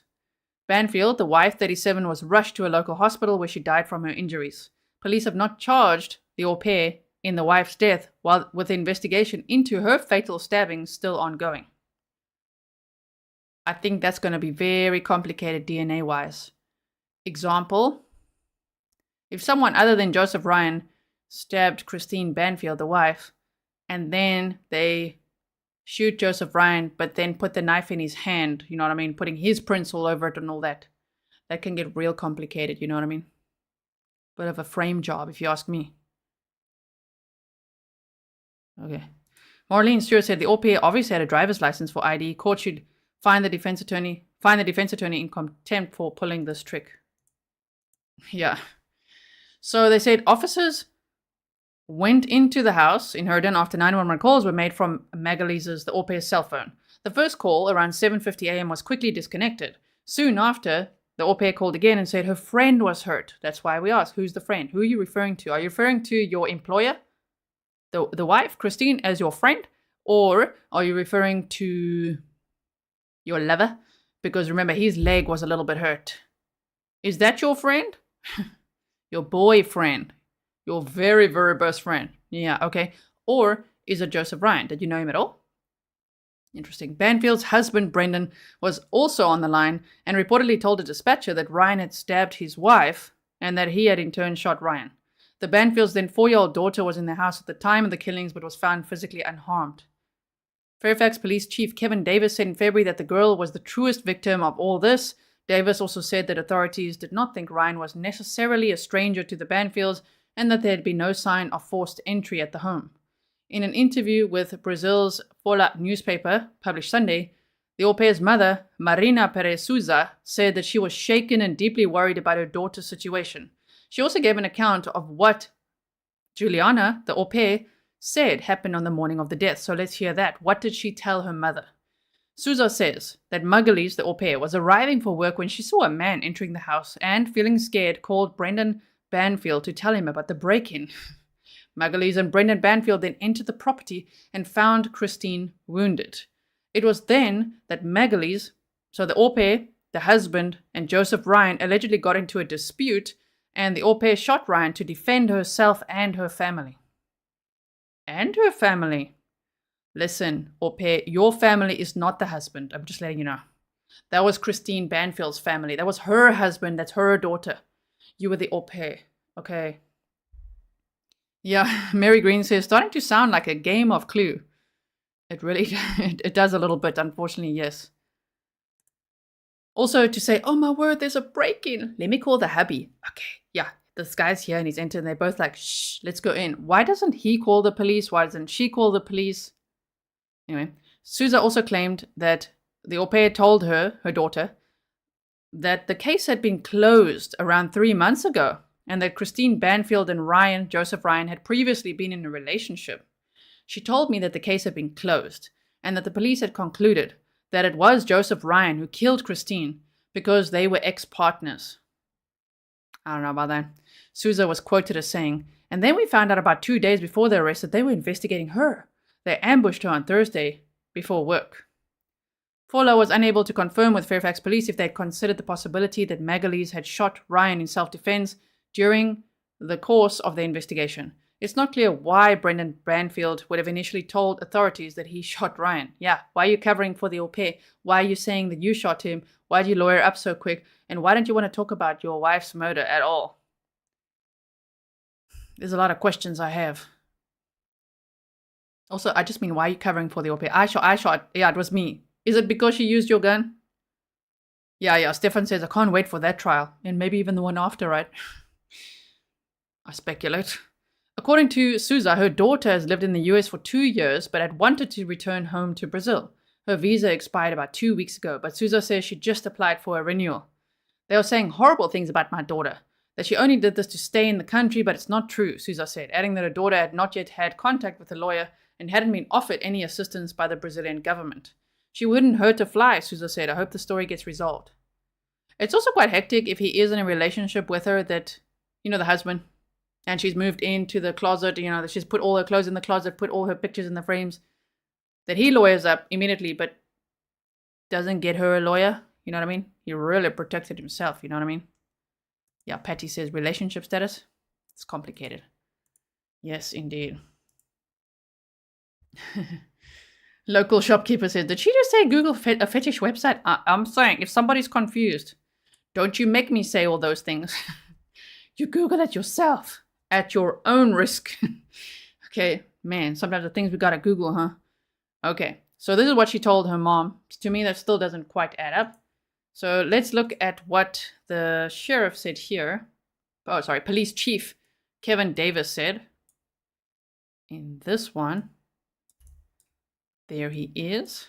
Banfield, the wife, 37, was rushed to a local hospital where she died from her injuries. Police have not charged the au pair in the wife's death, while with the investigation into her fatal stabbing still ongoing. I think that's going to be very complicated DNA-wise. Example, if someone other than Joseph Ryan stabbed Christine Banfield, the wife, and then they shoot Joseph Ryan, but then put the knife in his hand, you know what I mean? Putting his prints all over it and all that. That can get real complicated, you know what I mean? Bit of a frame job, if you ask me. Okay. Marlene Stewart said the au pair obviously had a driver's license for ID. Court should find the defense attorney in contempt for pulling this trick. Yeah. So they said officers went into the house in Herndon after 911 calls were made from Magalhaes' the au pair's cell phone. The first call, around 7:50 a.m., was quickly disconnected. Soon after, the au pair called again and said her friend was hurt. That's why we asked, who's the friend? Who are you referring to? Are you referring to your employer, the wife, Christine, as your friend? Or are you referring to your lover? Because remember, his leg was a little bit hurt. Is that your friend? Your boyfriend. Your very, very best friend. Yeah, okay. Or is it Joseph Ryan? Did you know him at all? Interesting. Banfield's husband, Brendan, was also on the line and reportedly told a dispatcher that Ryan had stabbed his wife and that he had in turn shot Ryan. The Banfield's then 4-year-old daughter was in the house at the time of the killings but was found physically unharmed. Fairfax Police Chief Kevin Davis said in February that the girl was the truest victim of all this. Davis also said that authorities did not think Ryan was necessarily a stranger to the Banfields and that there had been no sign of forced entry at the home. In an interview with Brazil's Folha newspaper, published Sunday, the au pair's mother, Marina Peres Souza, said that she was shaken and deeply worried about her daughter's situation. She also gave an account of what Juliana, the au pair, said happened on the morning of the death. So let's hear that. What did she tell her mother? Souza says that Magalhaes, the au pair, was arriving for work when she saw a man entering the house and, feeling scared, called Brendan Banfield to tell him about the break-in. Magalhaes and Brendan Banfield then entered the property and found Christine wounded. It was then that Magalhaes, so the au pair, the husband, and Joseph Ryan allegedly got into a dispute, and the au pair shot Ryan to defend herself and her family. And her family. Listen, au pair, your family is not the husband. I'm just letting you know. That was Christine Banfield's family. That was her husband. That's her daughter. You were the au pair. Okay. Yeah, Mary Green says, starting to sound like a game of Clue. It really, it does a little bit, unfortunately, yes. Also to say, oh my word, there's a break-in. Let me call the hubby. Okay, yeah, this guy's here and he's entered and they're both like, shh, let's go in. Why doesn't he call the police? Why doesn't she call the police? Anyway, Souza also claimed that the au pair told her daughter, that the case had been closed around 3 months ago and that Christine Banfield and Joseph Ryan, had previously been in a relationship. She told me that the case had been closed and that the police had concluded that it was Joseph Ryan who killed Christine because they were ex-partners. I don't know about that. Souza was quoted as saying, and then we found out about 2 days before the arrest that they were investigating her. They ambushed her on Thursday before work. Folha was unable to confirm with Fairfax police if they had considered the possibility that Magalhaes had shot Ryan in self-defense during the course of the investigation. It's not clear why Brendan Banfield would have initially told authorities that he shot Ryan. Yeah, why are you covering for the au pair? Why are you saying that you shot him? Why did you lawyer up so quick? And why don't you want to talk about your wife's murder at all? There's a lot of questions I have. Also, I just mean, why are you covering for the au pair? I shot. Yeah, it was me. Is it because she used your gun? Yeah, Stefan says, I can't wait for that trial. And maybe even the one after, right? I speculate. According to Souza, her daughter has lived in the US for 2 years, but had wanted to return home to Brazil. Her visa expired about 2 weeks ago, but Souza says she just applied for a renewal. They are saying horrible things about my daughter, that she only did this to stay in the country, but it's not true, Souza said, adding that her daughter had not yet had contact with a lawyer and hadn't been offered any assistance by the Brazilian government. She wouldn't hurt to fly, Souza said. I hope the story gets resolved. It's also quite hectic if he is in a relationship with her that, the husband, and she's moved into the closet, that she's put all her clothes in the closet, put all her pictures in the frames, that he lawyers up immediately, but doesn't get her a lawyer. You know what I mean? He really protected himself. You know what I mean? Yeah, Patty says relationship status. It's complicated. Yes, indeed. Local shopkeeper says, did she just say Google a fetish website? I'm saying, if somebody's confused, don't you make me say all those things. You Google it yourself at your own risk. Okay, man, sometimes the things we gotta Google, huh? Okay, so this is what she told her mom. To me, that still doesn't quite add up. So let's look at what the sheriff said here. Oh, sorry, police chief Kevin Davis said in this one. There he is.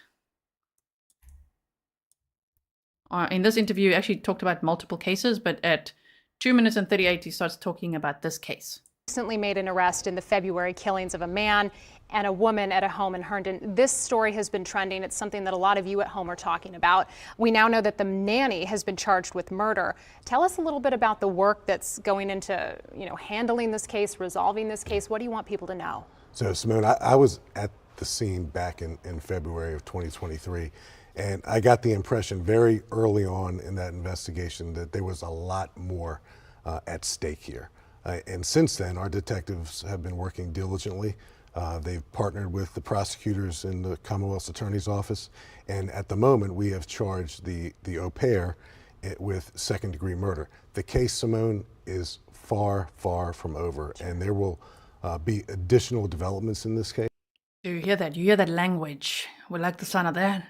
In this interview, he actually talked about multiple cases, but at 2 minutes and 38, he starts talking about this case. Recently made an arrest in the February killings of a man and a woman at a home in Herndon. This story has been trending. It's something that a lot of you at home are talking about. We now know that the nanny has been charged with murder. Tell us a little bit about the work that's going into, handling this case, resolving this case. What do you want people to know? So, Simone, I was at the scene back in February of 2023, and I got the impression very early on in that investigation that there was a lot more at stake here. And since then, our detectives have been working diligently. They've partnered with the prosecutors in the Commonwealth's Attorney's Office, and at the moment we have charged the au pair with second-degree murder. The case, Simone, is far, far from over, and there will be additional developments in this case. Do you hear that? You hear that language? We like the sound of that.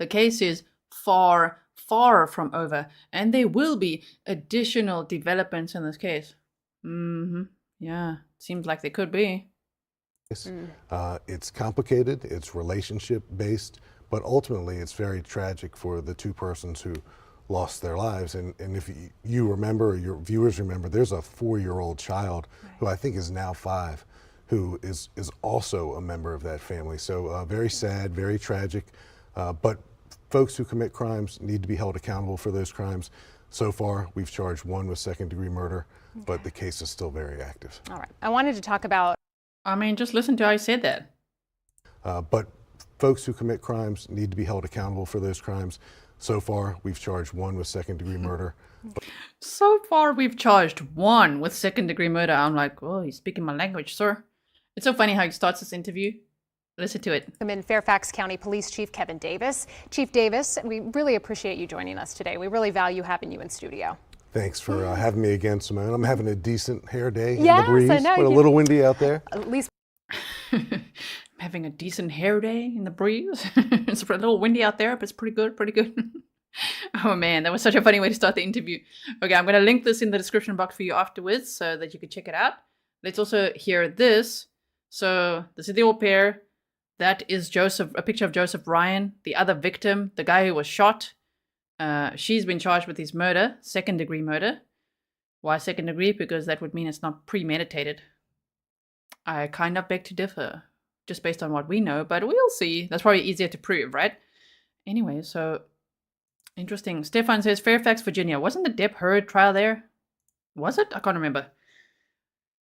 The case is far, far from over, and there will be additional developments in this case. Yeah, seems like there could be. It's complicated, it's relationship based, but ultimately it's very tragic for the two persons who lost their lives. And if you remember, or your viewers remember, there's a 4-year-old child who I think is now 5, who is also a member of that family. So very sad, very tragic, but folks who commit crimes need to be held accountable for those crimes. So far, we've charged 1 with second-degree murder, but the case is still very active. All right. I wanted to talk about. I mean, just listen to how he said that. But folks who commit crimes need to be held accountable for those crimes. So far, we've charged 1 with second-degree murder. So far, we've charged 1 with second-degree murder. I'm like, oh, he's speaking my language, sir. It's so funny how he starts this interview. Listen to it. I'm in Fairfax County Police Chief Kevin Davis. Chief Davis, we really appreciate you joining us today. We really value having you in studio. Thanks for having me again, Simone. I'm having a decent hair day in Yes, the breeze, I know. but a little windy out there. At least I'm having a decent hair day in the breeze. It's a little windy out there, but it's pretty good, pretty good. Oh man, that was such a funny way to start the interview. Okay, I'm going to link this in the description box for you afterwards so that you can check it out. Let's also hear this. So this is the au pair. That is Joseph, a picture of Joseph Ryan, the other victim, the guy who was shot. She's been charged with his murder, second-degree murder. Why second-degree? Because that would mean it's not premeditated. I kind of beg to differ, just based on what we know, but we'll see. That's probably easier to prove, right? Anyway, so interesting. Stefan says Fairfax, Virginia. Wasn't the Depp Heard trial there? Was it? I can't remember.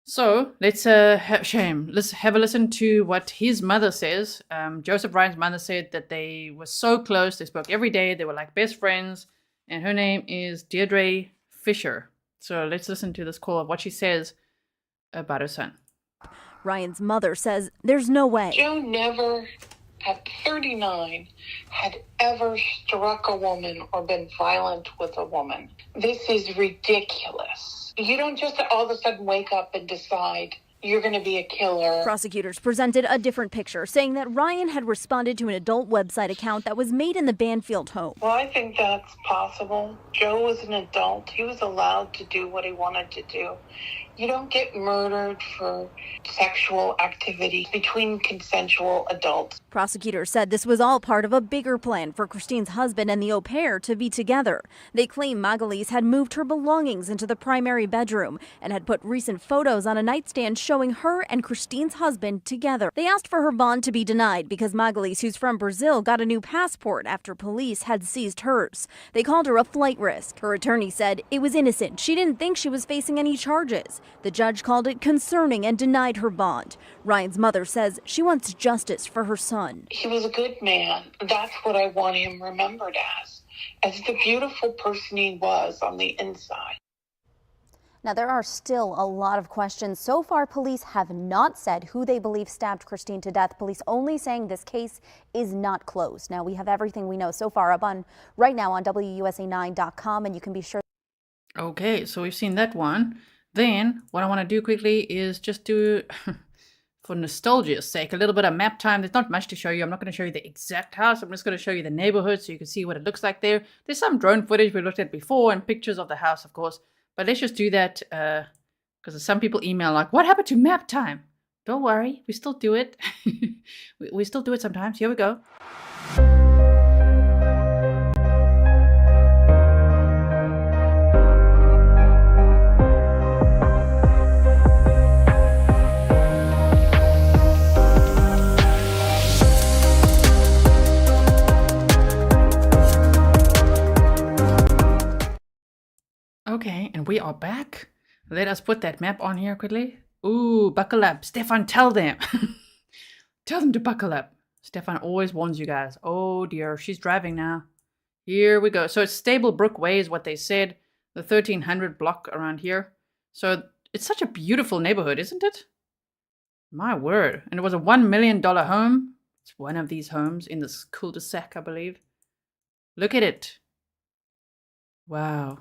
So let's let's have a listen to what his mother says. Joseph Ryan's mother said that they were so close. They spoke every day. They were like best friends. And her name is Deirdre Fisher. So let's listen to this call of what she says about her son. Ryan's mother says there's no way. Joe never, at 39, had ever struck a woman or been violent with a woman. This is ridiculous. You don't just all of a sudden wake up and decide you're going to be a killer. Prosecutors presented a different picture, saying that Ryan had responded to an adult website account that was made in the Banfield home. Well, I think that's possible. Joe was an adult. He was allowed to do what he wanted to do. You don't get murdered for sexual activity between consensual adults. Prosecutors said this was all part of a bigger plan for Christine's husband and the au pair to be together. They claim Magalhaes had moved her belongings into the primary bedroom and had put recent photos on a nightstand showing her and Christine's husband together. They asked for her bond to be denied because Magalhaes, who's from Brazil, got a new passport after police had seized hers. They called her a flight risk. Her attorney said it was innocent. She didn't think she was facing any charges. The judge called it concerning and denied her bond. Ryan's mother says she wants justice for her son. He was a good man. That's what I want him remembered as the beautiful person he was on the inside. Now, there are still a lot of questions. So far, police have not said who they believe stabbed Christine to death. Police only saying this case is not closed. Now, we have everything we know so far up on right now on WUSA9.com, and you can be sure. Okay, so we've seen that one. Then, what I want to do quickly is just do, for nostalgia's sake, a little bit of map time. There's not much to show you. I'm not going to show you the exact house. I'm just going to show you the neighborhood so you can see what it looks like there. There's some drone footage we looked at before and pictures of the house, of course. But let's just do that because some people email like, what happened to map time? Don't worry, we still do it. we still do it sometimes. Here we go. Okay, and we are back. Let us put that map on here quickly. Ooh, buckle up. Stefan, tell them. Tell them to buckle up. Stefan always warns you guys. Oh dear, she's driving now. Here we go. So it's Stablebrook Way is what they said. The 1300 block around here. So it's such a beautiful neighborhood, isn't it? My word. And it was a $1 million home. It's one of these homes in this cul-de-sac, I believe. Look at it. Wow.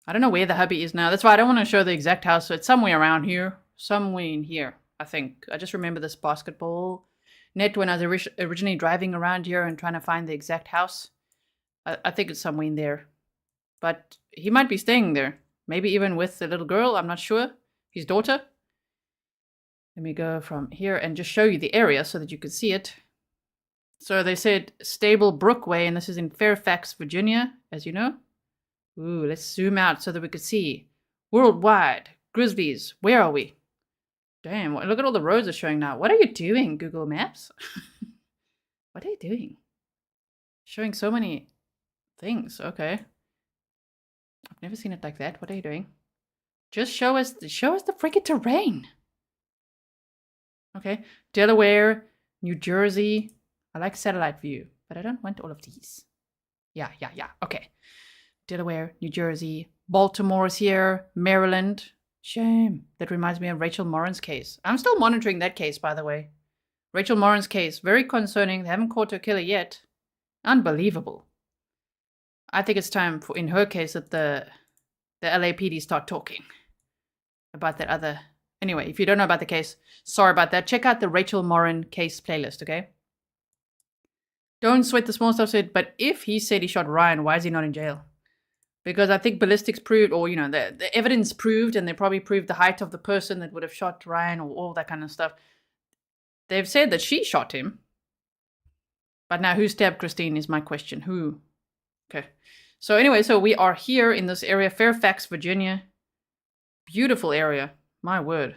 I don't know where the hubby is now. That's why I don't want to show the exact house. So it's somewhere around here. Somewhere in here, I think. I just remember this basketball net when I was originally driving around here and trying to find the exact house. I think it's somewhere in there. But he might be staying there. Maybe even with the little girl, I'm not sure. His daughter. Let me go from here and just show you the area so that you can see it. So they said Stable Brookway, and this is in Fairfax, Virginia, as you know. Ooh, let's zoom out so that we could see. Worldwide. Grizzlies. Where are we? Damn, look at all the roads are showing now. What are you doing, Google Maps? What are you doing? Showing so many things. Okay. I've never seen it like that. What are you doing? Just show us the freaking terrain. Okay. Delaware, New Jersey. I like satellite view, but I don't want all of these. Yeah. Okay. Delaware, New Jersey, Baltimore is here, Maryland. Shame. That reminds me of Rachel Morin's case. I'm still monitoring that case, by the way. Rachel Morin's case, very concerning. They haven't caught her killer yet. Unbelievable. I think it's time for, in her case, that the LAPD start talking about that other. Anyway, if you don't know about the case, sorry about that. Check out the Rachel Morin case playlist, okay? Don't sweat the small stuff, but if he said he shot Ryan, why is he not in jail? Because I think ballistics proved, or, the evidence proved, and they probably proved the height of the person that would have shot Ryan or all that kind of stuff. They've said that she shot him. But now who stabbed Christine is my question. Who? Okay. So anyway, so we are here in this area, Fairfax, Virginia. Beautiful area. My word.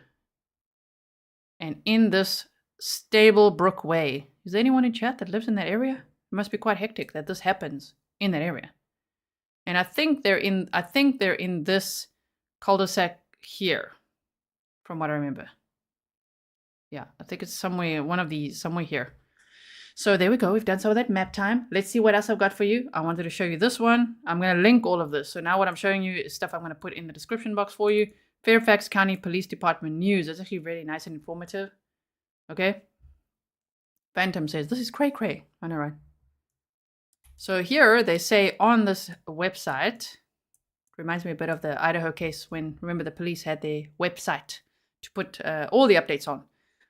And in this Stable Brookway. Is there anyone in chat that lives in that area? It must be quite hectic that this happens in that area. And I think they're in this cul-de-sac here, from what I remember. Yeah, I think it's somewhere, one of these, somewhere here. So there we go. We've done some of that map time. Let's see what else I've got for you. I wanted to show you this one. I'm going to link all of this. So now what I'm showing you is stuff I'm going to put in the description box for you. Fairfax County Police Department news. It's actually really nice and informative. Okay. Phantom says, this is cray-cray. I know, right? So here they say on this website, reminds me a bit of the Idaho case when, remember, the police had their website to put all the updates on.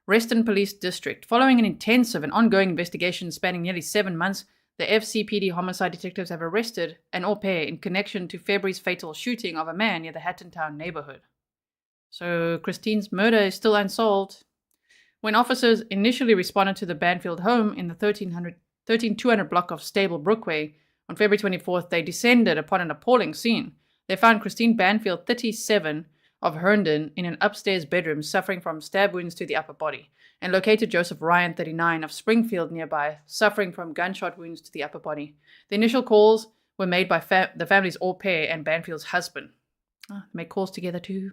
Reston Police District. Following an intensive and ongoing investigation spanning nearly 7 months, the FCPD homicide detectives have arrested an au pair in connection to February's fatal shooting of a man near the Hattontown neighborhood. So Christine's murder is still unsolved. When officers initially responded to the Banfield home in the 13200 block of Stable Brookway on February 24th, they descended upon an appalling scene. They found Christine Banfield, 37, of Herndon in an upstairs bedroom suffering from stab wounds to the upper body, and located Joseph Ryan, 39, of Springfield nearby, suffering from gunshot wounds to the upper body. The initial calls were made by the family's au pair and Banfield's husband. They make calls together too.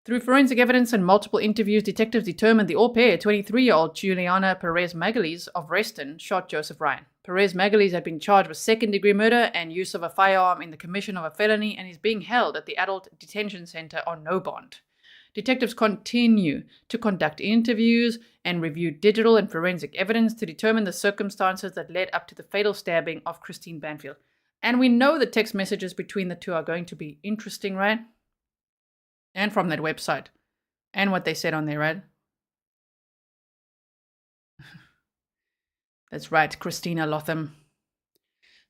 Through forensic evidence and multiple interviews, detectives determined the au pair, 23-year-old Juliana Peres Magalhaes of Reston, shot Joseph Ryan. Perez Magalhaes had been charged with second-degree murder and use of a firearm in the commission of a felony and is being held at the Adult Detention Center on no bond. Detectives continue to conduct interviews and review digital and forensic evidence to determine the circumstances that led up to the fatal stabbing of Christine Banfield. And we know the text messages between the two are going to be interesting, right? And from that website. And what they said on there, right? That's right, Christina Lotham.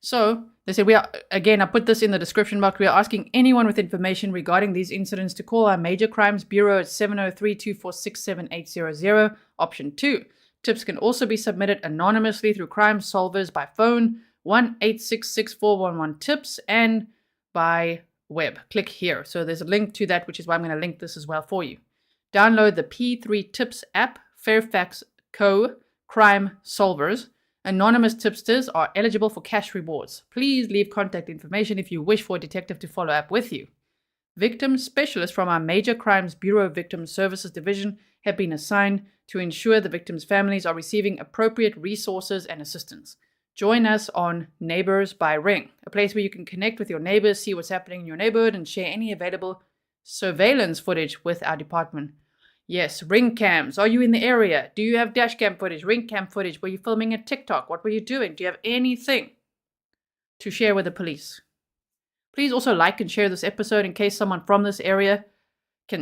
So, they said, I put this in the description box. We are asking anyone with information regarding these incidents to call our Major Crimes Bureau at 703-246-7800. Option 2. Tips can also be submitted anonymously through Crime Solvers by phone, 1-866-411-TIPS, and by web. Click here. So there's a link to that, which is why I'm going to link this as well for you. Download the P3 Tips app, Fairfax Co. Crime Solvers. Anonymous tipsters are eligible for cash rewards. Please leave contact information if you wish for a detective to follow up with you. Victim specialists from our Major Crimes Bureau Victim Services Division have been assigned to ensure the victims' families are receiving appropriate resources and assistance. Join us on Neighbors by Ring, a place where you can connect with your neighbors, see what's happening in your neighborhood, and share any available surveillance footage with our department. Yes, ring cams. Are you in the area? Do you have dash cam footage, ring cam footage? Were you filming a TikTok? What were you doing? Do you have anything to share with the police? Please also like and share this episode in case someone from this area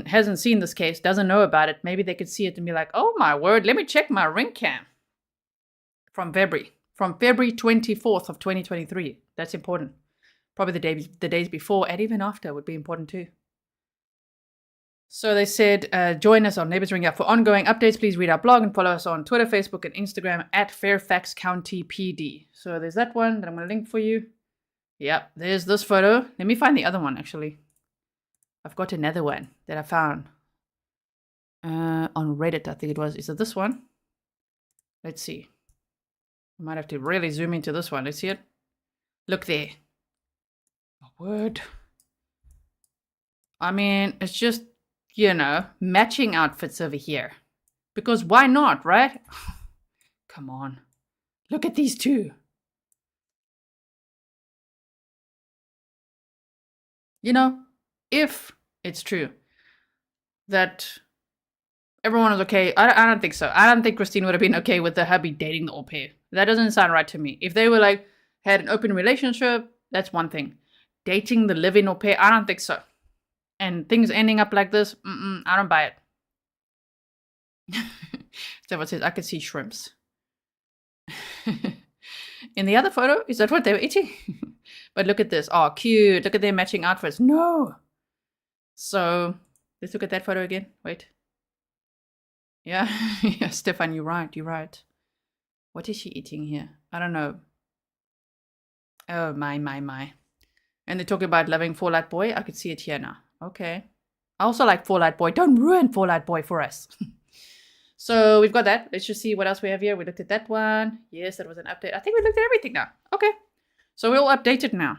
hasn't seen this case, doesn't know about it, maybe they could see it and be like, oh my word, let me check my ring cam from February 24th of 2023. That's important. Probably the days before and even after would be important too. So they said, join us on Neighbors Ring Up for ongoing updates. Please read our blog and follow us on Twitter, Facebook, and Instagram at Fairfax County PD. So there's that one that I'm going to link for you. Yep, there's this photo. Let me find the other one, actually. I've got another one that I found on Reddit, I think it was. Is it this one? Let's see. I might have to really zoom into this one. Let's see it. Look there. A word. I mean, it's just, matching outfits over here. Because why not, right? Come on. Look at these two. If it's true that everyone is okay, I don't think so. I don't think Christine would have been okay with the hubby dating the au pair. That doesn't sound right to me. If they were had an open relationship, that's one thing. Dating the live-in au pair, I don't think so. And things ending up like this, I don't buy it. Someone says, I could see shrimps. In the other photo, is that what they were eating? But look at this. Oh, cute. Look at their matching outfits. No. So, let's look at that photo again. Wait. Yeah. Yeah, Stefan, you're right. What is she eating here? I don't know. Oh, my. And they're talking about loving Fall Out Boy. I could see it here now. Okay. I also like Fall Out Boy. Don't ruin Fall Out Boy for us. So we've got that. Let's just see what else we have here. We looked at that one. Yes, that was an update. I think we looked at everything now. Okay. So we're all updated now.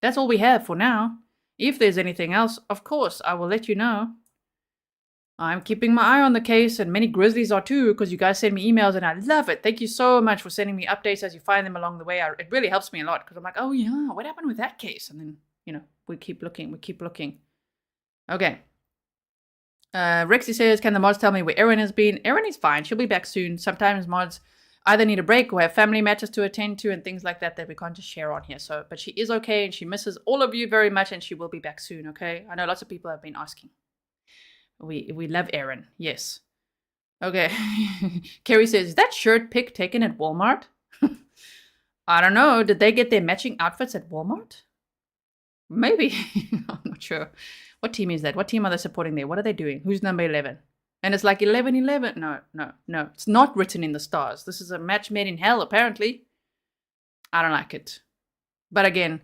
That's all we have for now. If there's anything else, of course, I will let you know. I'm keeping my eye on the case, and many Grizzlies are too, because you guys send me emails, and I love it. Thank you so much for sending me updates as you find them along the way. It really helps me a lot, because I'm like, oh yeah, what happened with that case? And then, we keep looking. Okay. Rexy says, can the mods tell me where Erin has been? Erin is fine. She'll be back soon. Sometimes mods either need a break or have family matters to attend to and things like that we can't just share on here. But she is okay, and she misses all of you very much, and she will be back soon, okay? I know lots of people have been asking. We love Erin. Yes. Okay. Carrie says, is that shirt pic taken at Walmart? I don't know. Did they get their matching outfits at Walmart? Maybe. I'm not sure. What team is that? What team are they supporting there? What are they doing? Who's number 11? And it's like 11-11. No. It's not written in the stars. This is a match made in hell, apparently. I don't like it. But again,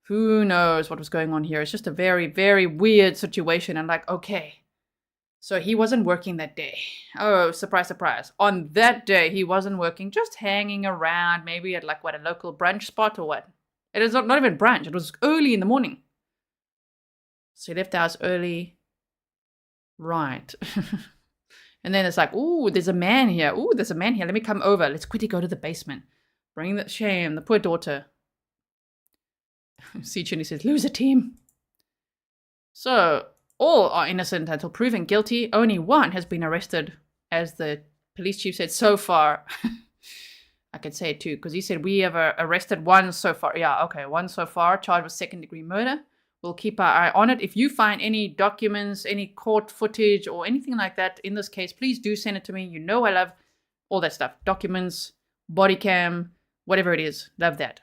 who knows what was going on here? It's just a very, very weird situation. And okay. So he wasn't working that day. Oh, surprise, surprise. On that day, he wasn't working, just hanging around, maybe at a local brunch spot or what? It is not even brunch. It was early in the morning. So he left the house early. Right. And then it's ooh, there's a man here. Ooh, there's a man here. Let me come over. Let's quickly go to the basement. Bring the shame, the poor daughter. Sichuni says, loser team. So, all are innocent until proven guilty. Only one has been arrested, as the police chief said so far. I could say it too, because he said we have arrested one so far. Yeah, okay, one so far, charged with second-degree murder. We'll keep our eye on it. If you find any documents, any court footage, or anything like that in this case, please do send it to me. You know I love all that stuff. Documents, body cam, whatever it is. Love that.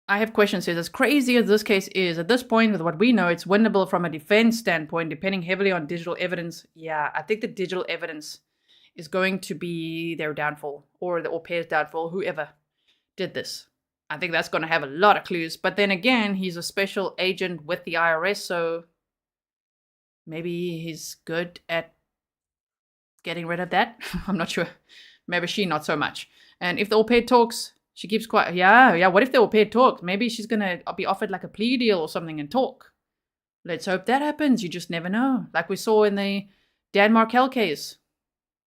I have questions. Says, as crazy as this case is, at this point, with what we know, it's winnable from a defense standpoint, depending heavily on digital evidence. Yeah, I think the digital evidence is going to be their downfall, or the au pair's downfall, whoever did this. I think that's going to have a lot of clues. But then again, he's a special agent with the IRS, so maybe he's good at getting rid of that. I'm not sure. Maybe she not so much. And if the au pair talks, she keeps quiet. Yeah. What if the au pair talks? Maybe she's going to be offered a plea deal or something and talk. Let's hope that happens. You just never know. Like we saw in the Dan Markel case.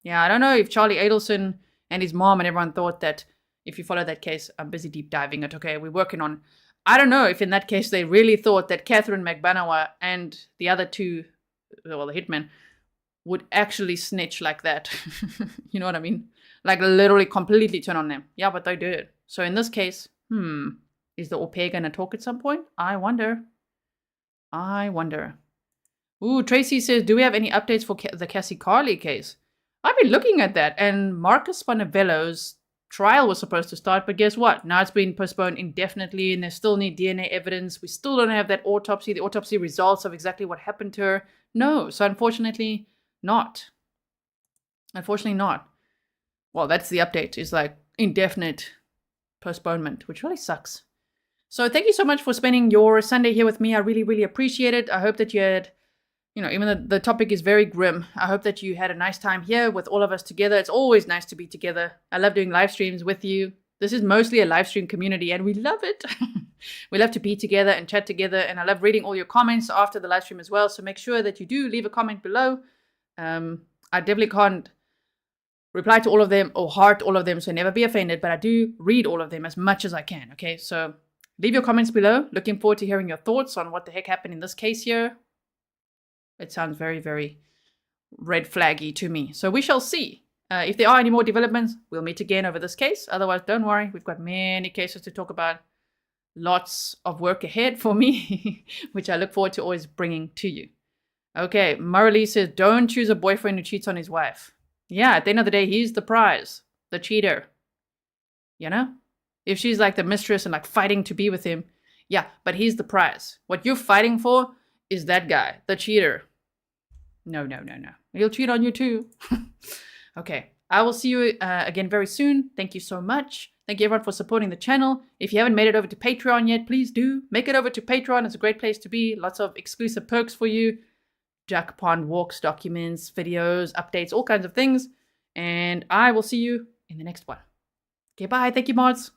Yeah, I don't know if Charlie Adelson and his mom and everyone thought that if you follow that case, I'm busy deep diving it. Okay, we're working on. I don't know if in that case they really thought that Catherine McBanawa and the other two, well, the hitmen, would actually snitch like that. You know what I mean? Literally completely turn on them. Yeah, but they did. So in this case, is the au pair going to talk at some point? I wonder. I wonder. Ooh, Tracy says, do we have any updates for the Cassie Carley case? I've been looking at that, and Marcus Spanavello's trial was supposed to start, but guess what? Now it's been postponed indefinitely, and they still need DNA evidence. We still don't have that autopsy, the autopsy results of exactly what happened to her. No, so unfortunately not. Unfortunately not. Well, that's the update, is like indefinite postponement, which really sucks. So thank you so much for spending your Sunday here with me. I really, really appreciate it. I hope that you had, even though the topic is very grim, I hope that you had a nice time here with all of us together. It's always nice to be together. I love doing live streams with you. This is mostly a live stream community, and we love it. We love to be together and chat together, and I love reading all your comments after the live stream as well. So make sure that you do leave a comment below. I definitely can't reply to all of them or heart all of them, so never be offended, but I do read all of them as much as I can, okay? So leave your comments below. Looking forward to hearing your thoughts on what the heck happened in this case here. It sounds very, very red flaggy to me. So we shall see. If there are any more developments, we'll meet again over this case. Otherwise, don't worry. We've got many cases to talk about. Lots of work ahead for me, which I look forward to always bringing to you. Okay, Marley says, don't choose a boyfriend who cheats on his wife. Yeah, at the end of the day, he's the prize, the cheater. You know? If she's like the mistress and like fighting to be with him, yeah, but he's the prize. What you're fighting for is that guy, the cheater. No. He'll cheat on you too. Okay, I will see you again very soon. Thank you so much. Thank you everyone for supporting the channel. If you haven't made it over to Patreon yet, please do. Make it over to Patreon. It's a great place to be. Lots of exclusive perks for you. Jack Pond walks, documents, videos, updates, all kinds of things. And I will see you in the next one. Okay, bye. Thank you, mods.